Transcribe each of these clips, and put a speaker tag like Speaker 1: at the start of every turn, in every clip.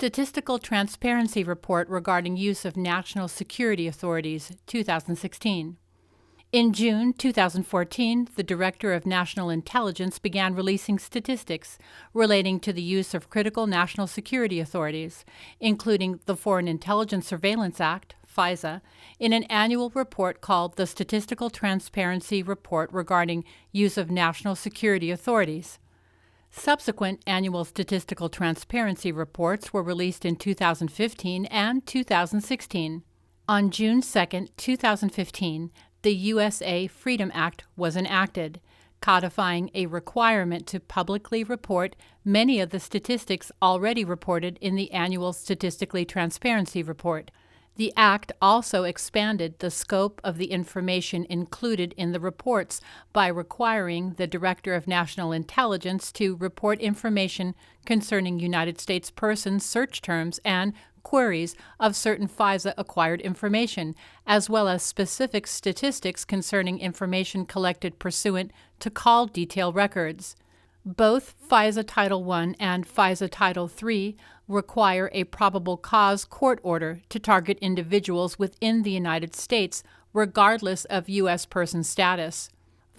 Speaker 1: Statistical Transparency Report Regarding Use of National Security Authorities, 2016. In June 2014, the Director of National Intelligence began releasing statistics relating to the use of critical national security authorities, including the Foreign Intelligence Surveillance Act, FISA, in an annual report called the Statistical Transparency Report Regarding Use of National Security Authorities. Subsequent annual statistical transparency reports were released in 2015 and 2016. On June 2, 2015, the USA Freedom Act was enacted, codifying a requirement to publicly report many of the statistics already reported in the annual Statistically Transparency Report. The Act also expanded the scope of the information included in the reports by requiring the Director of National Intelligence to report information concerning United States persons' search terms and queries of certain FISA-acquired information, as well as specific statistics concerning information collected pursuant to call detail records. Both FISA Title I and FISA Title III require a probable cause court order to target individuals within the United States, regardless of U.S. person status.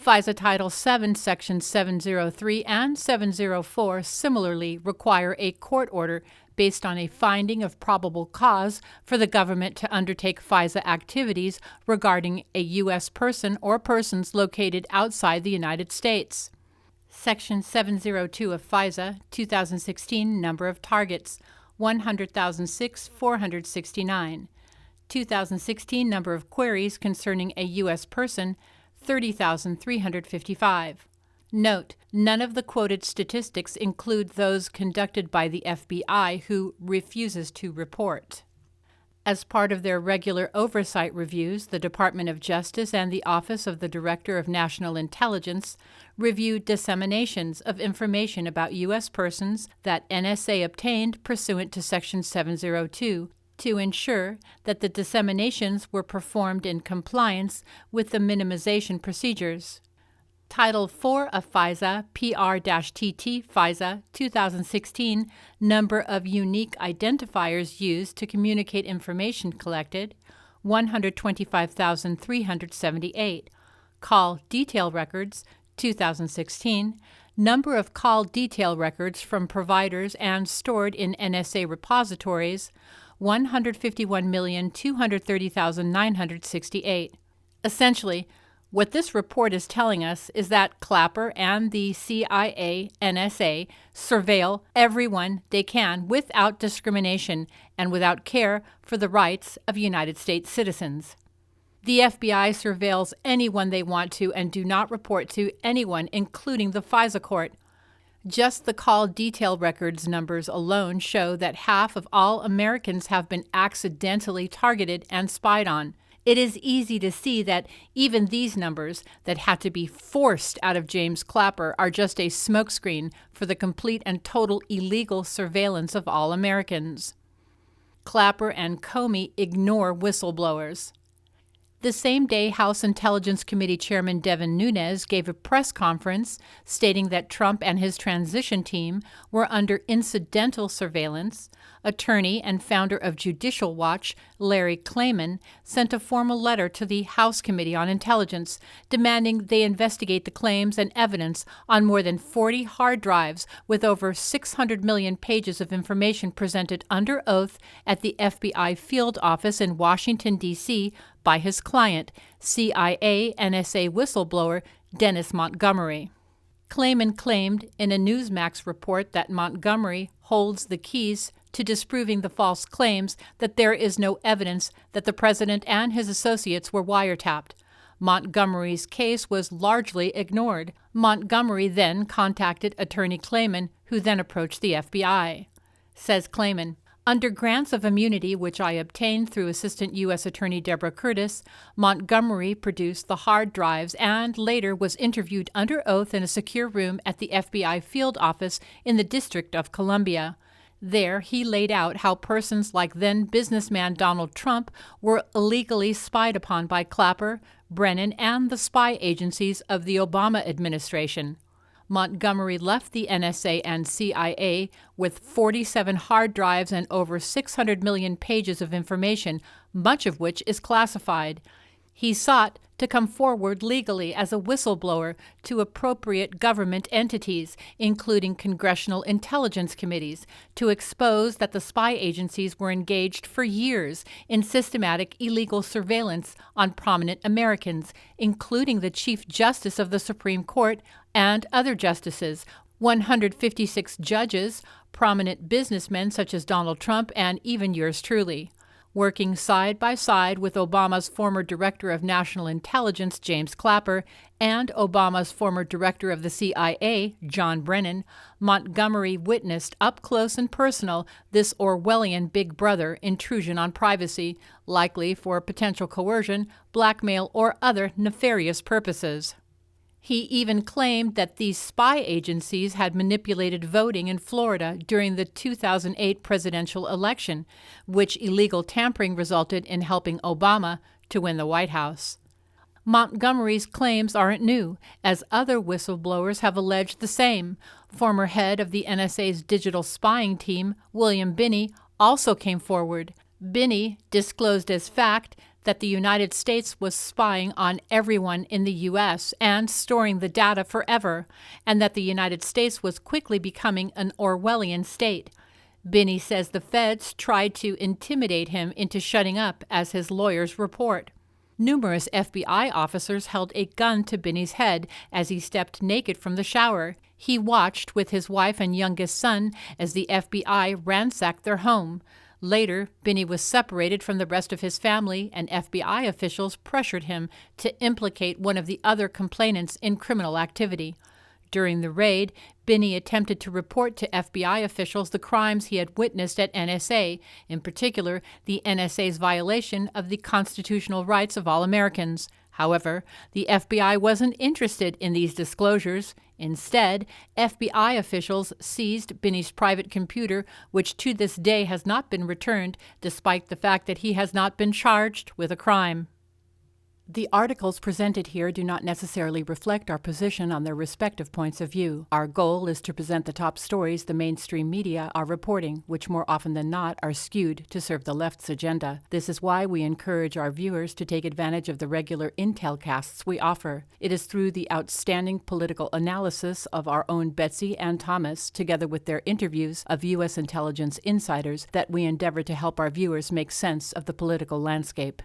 Speaker 1: FISA Title VII, Sections 703 and 704 similarly require a court order based on a finding of probable cause for the government to undertake FISA activities regarding a U.S. person or persons located outside the United States. Section 702 of FISA, 2016, number of targets, 100,469. 2016, number of queries concerning a U.S. person, 30,355. Note, none of the quoted statistics include those conducted by the FBI, who refuses to report. As part of their regular oversight reviews, the Department of Justice and the Office of the Director of National Intelligence reviewed disseminations of information about U.S. persons that NSA obtained pursuant to Section 702 to ensure that the disseminations were performed in compliance with the minimization procedures. Title IV of FISA, PR-TT FISA, 2016, number of unique identifiers used to communicate information collected, 125,378. Call detail records, 2016, number of call detail records from providers and stored in NSA repositories, 151,230,968. Essentially, what this report is telling us is that Clapper and the CIA, NSA surveil everyone they can without discrimination and without care for the rights of United States citizens. The FBI surveils anyone they want to and do not report to anyone, including the FISA court. Just the call detail records numbers alone show that half of all Americans have been accidentally targeted and spied on. It is easy to see that even these numbers that had to be forced out of James Clapper are just a smokescreen for the complete and total illegal surveillance of all Americans. Clapper and Comey ignore whistleblowers. The same day, House Intelligence Committee Chairman Devin Nunes gave a press conference stating that Trump and his transition team were under incidental surveillance. Attorney and founder of Judicial Watch, Larry Klayman, sent a formal letter to the House Committee on Intelligence demanding they investigate the claims and evidence on more than 40 hard drives with over 600 million pages of information presented under oath at the FBI field office in Washington, D.C., by his client, CIA NSA whistleblower Dennis Montgomery. Klayman claimed in a Newsmax report that Montgomery holds the keys to disproving the false claims that there is no evidence that the president and his associates were wiretapped. Montgomery's case was largely ignored. Montgomery then contacted Attorney Klayman, who then approached the FBI. Says Klayman, under grants of immunity which I obtained through Assistant U.S. Attorney Deborah Curtis, Montgomery produced the hard drives and later was interviewed under oath in a secure room at the FBI field office in the District of Columbia. There, he laid out how persons like then-businessman Donald Trump were illegally spied upon by Clapper, Brennan, and the spy agencies of the Obama administration. Montgomery left the NSA and CIA with 47 hard drives and over 600 million pages of information, much of which is classified. He sought to come forward legally as a whistleblower to appropriate government entities, including congressional intelligence committees, to expose that the spy agencies were engaged for years in systematic illegal surveillance on prominent Americans, including the Chief Justice of the Supreme Court and other justices, 156 judges, prominent businessmen such as Donald Trump, and even yours truly. Working side by side with Obama's former Director of National Intelligence, James Clapper, and Obama's former Director of the CIA, John Brennan, Montgomery witnessed up close and personal this Orwellian Big Brother intrusion on privacy, likely for potential coercion, blackmail, or other nefarious purposes. He even claimed that these spy agencies had manipulated voting in Florida during the 2008 presidential election, which illegal tampering resulted in helping Obama to win the White House. Montgomery's claims aren't new, as other whistleblowers have alleged the same. Former head of the NSA's digital spying team, William Binney, also came forward. Binney disclosed as fact that the United States was spying on everyone in the U.S. and storing the data forever, and that the United States was quickly becoming an Orwellian state. Binney says the feds tried to intimidate him into shutting up, as his lawyers report. Numerous FBI officers held a gun to Binney's head as he stepped naked from the shower. He watched with his wife and youngest son as the FBI ransacked their home. Later, Binney was separated from the rest of his family, and FBI officials pressured him to implicate one of the other complainants in criminal activity. During the raid, Binney attempted to report to FBI officials the crimes he had witnessed at NSA, in particular the NSA's violation of the constitutional rights of all Americans. However, the FBI wasn't interested in these disclosures. Instead, FBI officials seized Binney's private computer, which to this day has not been returned, despite the fact that he has not been charged with a crime. The articles presented here do not necessarily reflect our position on their respective points of view. Our goal is to present the top stories the mainstream media are reporting, which more often than not are skewed to serve the left's agenda. This is why we encourage our viewers to take advantage of the regular intel casts we offer. It is through the outstanding political analysis of our own Betsy and Thomas, together with their interviews of U.S. intelligence insiders, that we endeavor to help our viewers make sense of the political landscape.